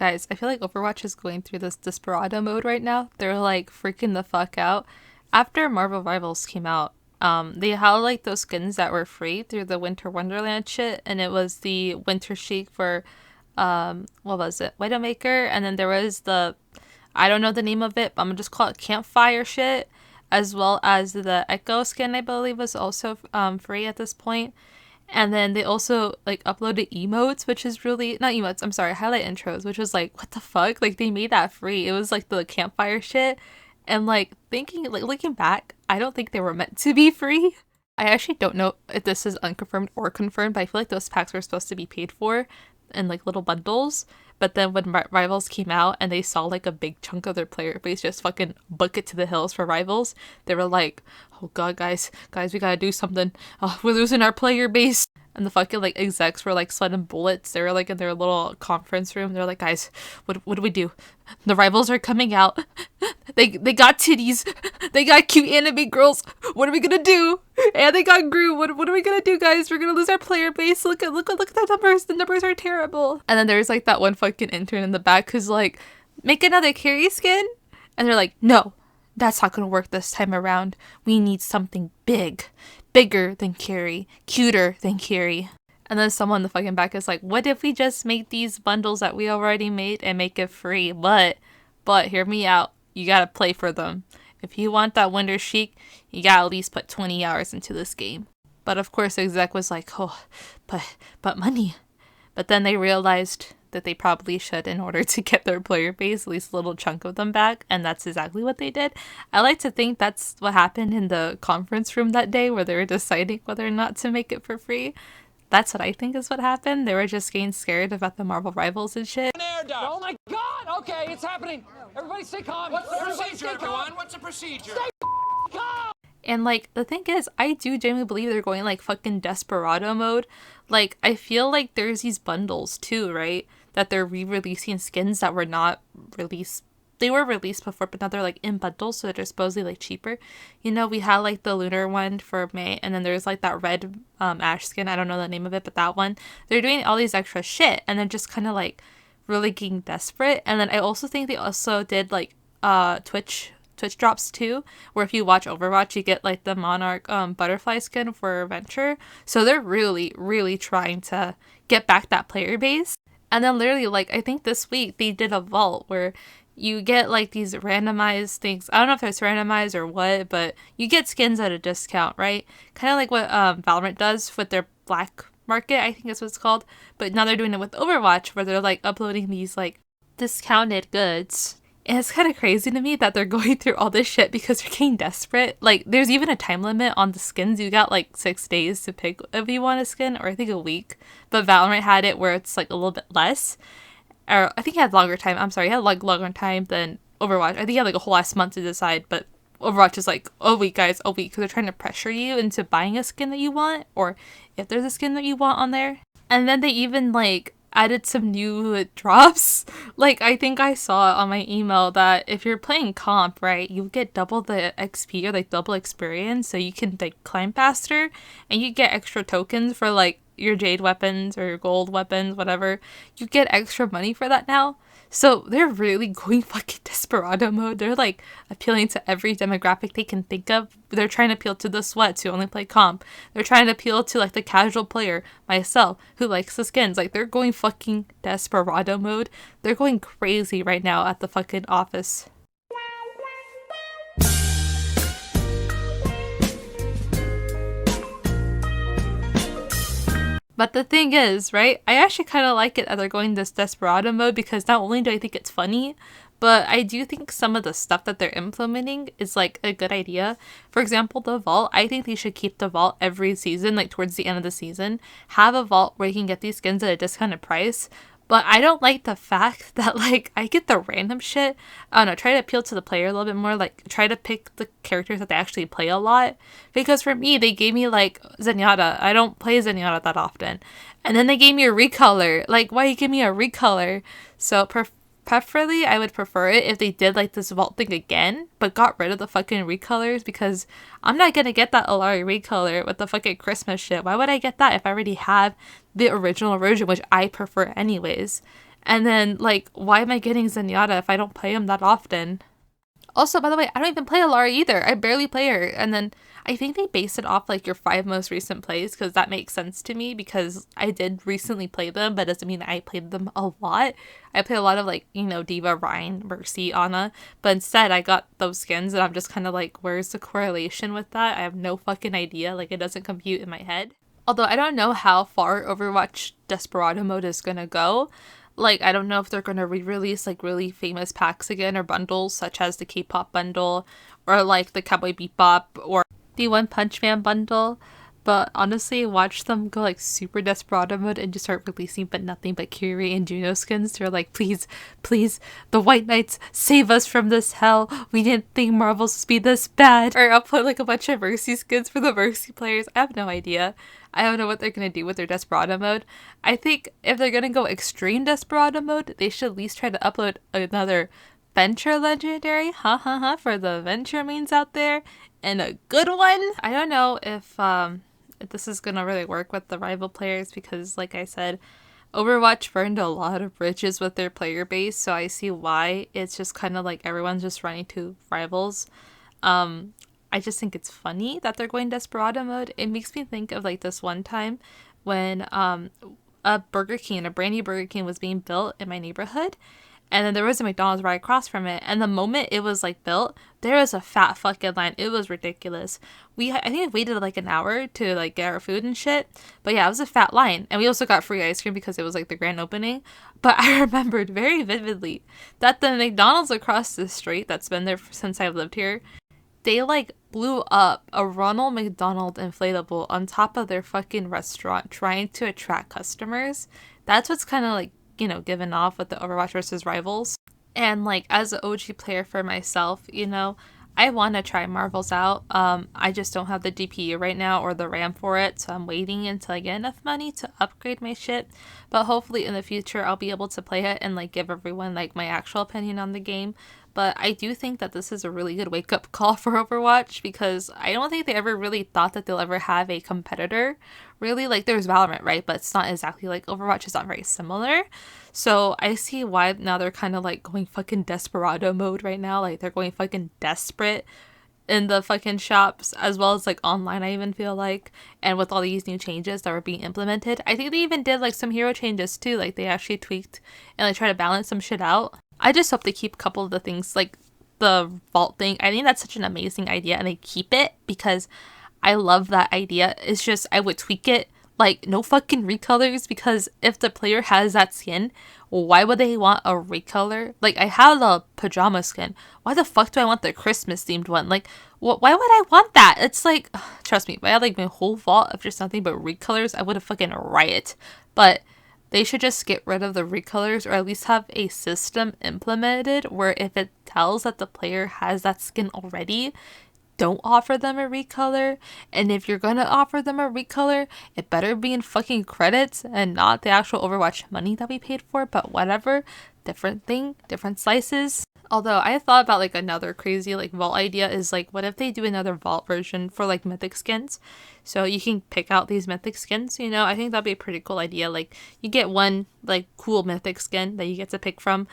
Guys, I feel like Overwatch is going through this desperado mode right now. They're like freaking the fuck out. After Marvel Rivals came out, they had like those skins that were free through the Winter Wonderland shit, and it was the Winter Chic for what was it? Widowmaker, and then there was the, I don't know the name of it, but I'm gonna just call it Campfire shit, as well as the Echo skin, I believe was also free at this point. And then they also like uploaded emotes, which is really not emotes, I'm sorry, highlight intros, which was like, what the fuck? Like they made that free. It was like the campfire shit. And like thinking, like looking back, I don't think they were meant to be free. I actually don't know if this is unconfirmed or confirmed, but I feel like those packs were supposed to be paid for in like little bundles. But then when Rivals came out and they saw like a big chunk of their player base just fucking book it to the hills for Rivals, they were like, oh god, guys, we gotta do something. Oh, we're losing our player base. And the fucking like execs were like sweating bullets. They were like in their little conference room. They're like, guys, what do we do? The Rivals are coming out. They got titties. They got cute anime girls. What are we gonna do? And they got Gru. What are we gonna do, guys? We're gonna lose our player base. Look at the numbers. The numbers are terrible. And then there's like that one fucking intern in the back who's like, make another Carrie skin. And they're like, no, that's not gonna work this time around. We need something big. Bigger than Carrie, cuter than Carrie. And then someone in the fucking back is like, what if we just make these bundles that we already made and make it free? But hear me out. You gotta play for them. If you want that Winter Chic, you gotta at least put 20 hours into this game. But of course, the exec was like, oh, but money. But then they realized that they probably should in order to get their player base, at least a little chunk of them back, and that's exactly what they did. I like to think that's what happened in the conference room that day where they were deciding whether or not to make it for free. That's what I think is what happened. They were just getting scared about the Marvel Rivals and shit. Oh my god! Okay, it's happening! Everybody stay calm! What's the procedure, everyone? What's the procedure? Stay calm! And like the thing is, I do genuinely believe they're going like fucking desperado mode. Like I feel like there's these bundles too, right? That they're re-releasing skins that were not released. They were released before, but now they're like in bundles, so they're supposedly like cheaper. You know, we had like the lunar one for May, and then there's like that red ash skin. I don't know the name of it, but that one. They're doing all these extra shit, and they're just kind of like really getting desperate. And then I also think they also did like Twitch drops too, where if you watch Overwatch, you get like the Monarch butterfly skin for Venture. So they're really trying to get back that player base. And then literally, like, I think this week they did a vault where you get like these randomized things. I don't know if it's randomized or what, but you get skins at a discount, right? Kind of like what Valorant does with their black market, I think that's what it's called. But now they're doing it with Overwatch, where they're like uploading these like discounted goods. And it's kind of crazy to me that they're going through all this shit because they're getting desperate. Like, there's even a time limit on the skins. You got like 6 days to pick if you want a skin, or I think a week. But Valorant had it where it's like a little bit less. Or I think it had longer time. I'm sorry, it had like longer time than Overwatch. I think it had like a whole last month to decide. But Overwatch is like, a week, guys, a week. Because they're trying to pressure you into buying a skin that you want. Or if there's a skin that you want on there. And then they even like added some new drops. Like, I think I saw on my email that if you're playing comp, right, you get double the XP or like double experience, so you can like climb faster, and you get extra tokens for like your jade weapons or your gold weapons, whatever. You get extra money for that now. So they're really going fucking desperado mode. They're like appealing to every demographic they can think of. They're trying to appeal to the sweats who only play comp. They're trying to appeal to like the casual player, myself, who likes the skins. Like, they're going fucking desperado mode. They're going crazy right now at the fucking office. But the thing is, right, I actually kind of like it that they're going this desperado mode, because not only do I think it's funny, but I do think some of the stuff that they're implementing is like a good idea. For example, the vault. I think they should keep the vault every season, like towards the end of the season. Have a vault where you can get these skins at a discounted price. But I don't like the fact that, like, I get the random shit. I don't know, try to appeal to the player a little bit more. Like, try to pick the characters that they actually play a lot. Because for me, they gave me, like, Zenyatta. I don't play Zenyatta that often. And then they gave me a recolor. Like, why you give me a recolor? So, preferably, I would prefer it if they did, like, this vault thing again, but got rid of the fucking recolors, because I'm not gonna get that Alari recolor with the fucking Christmas shit. Why would I get that if I already have the original version, which I prefer anyways? And then, like, why am I getting Zenyatta if I don't play him that often? Also, by the way, I don't even play Alara either. I barely play her. And then I think they base it off like your 5 most recent plays because that makes sense to me because I did recently play them, but doesn't mean I played them a lot. I play a lot of like, you know, Diva, Ryan, Mercy, Ana, but instead I got those skins and I'm just kind of like, where's the correlation with that? I have no fucking idea. Like, it doesn't compute in my head. Although I don't know how far Overwatch Desperado mode is gonna go. Like, I don't know if they're going to re-release, like, really famous packs again or bundles, such as the K-pop bundle, or, like, the Cowboy Bebop, or the One Punch Man bundle. But honestly, watch them go, like, super desperado mode and just start releasing but nothing but Kyrie and Juno skins. They're like, please, please, the White Knights, save us from this hell. We didn't think Marvel's would be this bad. Or upload, like, a bunch of Mercy skins for the Mercy players. I have no idea. I don't know what they're going to do with their Desperado mode. I think if they're going to go extreme Desperado mode, they should at least try to upload another Venture Legendary, for the Venture means out there, and a good one. I don't know if this is going to really work with the rival players because, like I said, Overwatch burned a lot of bridges with their player base, so I see why it's just kind of like everyone's just running to rivals. I just think it's funny that they're going desperado mode. It makes me think of like this one time when a Burger King, a brand new Burger King was being built in my neighborhood. And then there was a McDonald's right across from it. And the moment it was like built, there was a fat fucking line. It was ridiculous. I think we waited like an hour to like get our food and shit. But yeah, it was a fat line. And we also got free ice cream because it was like the grand opening. But I remembered very vividly that the McDonald's across the street that's been there since I've lived here, they like blew up a Ronald McDonald inflatable on top of their fucking restaurant trying to attract customers. That's what's kind of like, you know, given off with the Overwatch versus Rivals. And like as an OG player for myself, you know, I want to try Marvels out. I just don't have the GPU right now or the RAM for it, so I'm waiting until I get enough money to upgrade my shit. But hopefully in the future I'll be able to play it and like give everyone like my actual opinion on the game. But I do think that this is a really good wake-up call for Overwatch because I don't think they ever really thought that they'll ever have a competitor. Really, like there's Valorant, right? But it's not exactly like Overwatch is not very similar. So I see why now they're kind of like going fucking desperado mode right now. Like they're going fucking desperate in the fucking shops as well as like online, I even feel like. And with all these new changes that were being implemented, I think they even did like some hero changes too. Like they actually tweaked and like try to balance some shit out. I just hope they keep a couple of the things like the vault thing. I think that's such an amazing idea and they keep it because I love that idea. It's just I would tweak it like no fucking recolors because if the player has that skin, why would they want a recolor? Like I have the pajama skin. Why the fuck do I want the Christmas themed one? Like why would I want that? It's like, trust me, if I had like my whole vault of just nothing but recolors, I would have fucking riot. But they should just get rid of the recolors or at least have a system implemented where if it tells that the player has that skin already, don't offer them a recolor. And if you're gonna offer them a recolor, it better be in fucking credits and not the actual Overwatch money that we paid for, but whatever. Different thing, different slices. Although I thought about like another crazy like vault idea is like what if they do another vault version for like mythic skins, so you can pick out these mythic skins, you know. I think that'd be a pretty cool idea. Like you get one like cool mythic skin that you get to pick from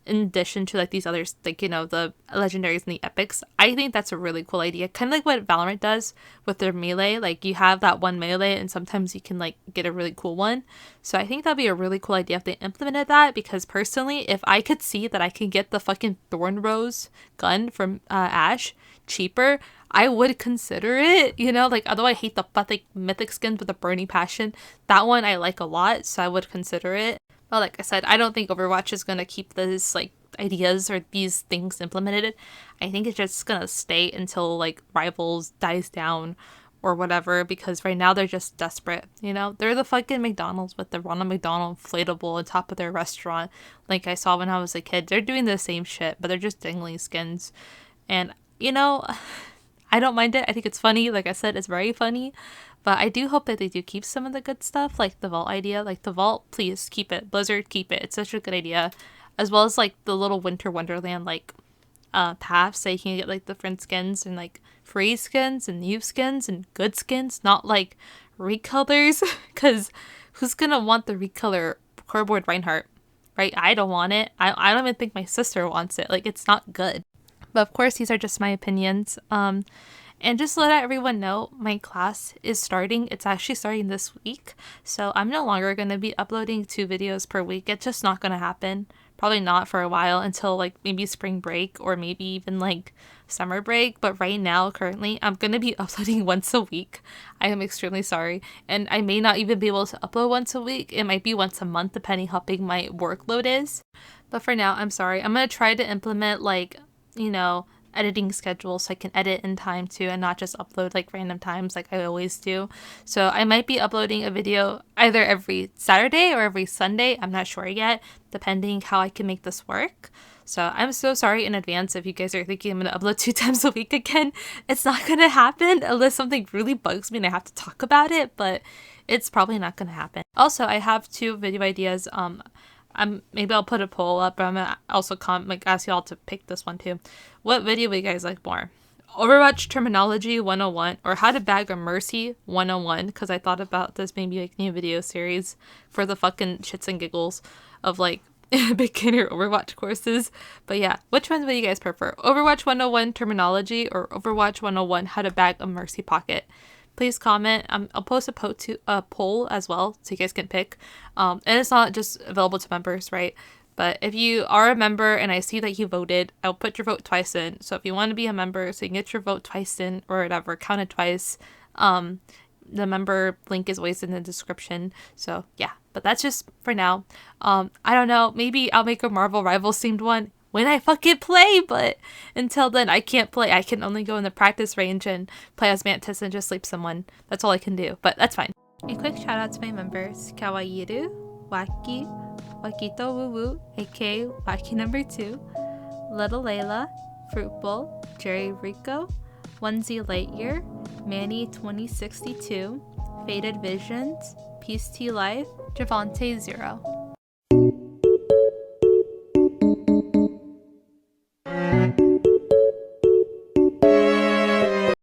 in addition to like these others, like, you know, the legendaries and the epics. I think that's a really cool idea, kind of like what Valorant does with their melee. Like you have that one melee and sometimes you can like get a really cool one. So I think that'd be a really cool idea if they implemented that, because personally if I could see that I could get the fucking Thorn Rose gun from Ashe cheaper, I would consider it, you know. Like although I hate the pathetic mythic skins with a burning passion, that one I like a lot, so I would consider it. But like I said, I don't think Overwatch is going to keep these like ideas or these things implemented. I think it's just going to stay until like Rivals dies down or whatever, because right now they're just desperate, you know. They're the fucking McDonald's with the Ronald McDonald inflatable on top of their restaurant like I saw when I was a kid. They're doing the same shit, but they're just dangling skins. And, you know, I don't mind it. I think it's funny. Like I said, it's very funny. But I do hope that they do keep some of the good stuff, like the vault idea. Like the vault, please keep it. Blizzard, keep it. It's such a good idea. As well as like the little Winter Wonderland like paths, so you can get like different skins and like free skins and new skins and good skins, not like recolors. Because who's gonna want the recolor Cardboard Reinhardt? right? I don't want it. I don't even think my sister wants it. Like, it's not good. But of course, these are just my opinions. And just to let everyone know, my class is starting. It's actually starting this week. So I'm no longer going to be uploading 2 videos per week. It's just not going to happen. Probably not for a while until like maybe spring break or maybe even like summer break. But right now, currently, I'm going to be uploading once a week. I am extremely sorry. And I may not even be able to upload once a week. It might be once a month depending how big my workload is. But for now, I'm sorry. I'm going to try to implement like, you know, editing schedule so I can edit in time too and not just upload like random times like I always do. So I might be uploading a video either every Saturday or every Sunday. I'm not sure yet, depending how I can make this work. So I'm so sorry in advance if you guys are thinking I'm going to upload 2 times a week again. It's not going to happen unless something really bugs me and I have to talk about it, but it's probably not going to happen. Also, I have 2 video ideas. Maybe I'll put a poll up, but I'm gonna also ask y'all to pick this one too. What video would you guys like more? Overwatch terminology 101 or how to bag a mercy 101? Because I thought about this maybe like new video series for the fucking shits and giggles of like beginner Overwatch courses. But yeah, which ones would you guys prefer? Overwatch 101 terminology or Overwatch 101 how to bag a mercy pocket? Please comment. I'll post a poll as well so you guys can pick. And it's not just available to members, right? But if you are a member and I see that you voted, I'll put your vote twice in. So if you want to be a member so you can get your vote twice in or whatever, counted twice, the member link is always in the description. So yeah, but that's just for now. I don't know. Maybe I'll make a Marvel Rivals themed one when I fucking play, but until then I can't play. I can only go in the practice range and play as Mantis and just sleep someone. That's all I can do, but that's fine. A quick shout out to my members: Kawaiiru, Waki, Wakito Woo Woo, aka Waki number 2, Little Layla, Fruitful, Jerry Rico, Onesie Lightyear, Manny 2062, Faded Visions, Peace Tea Life, Javante 0.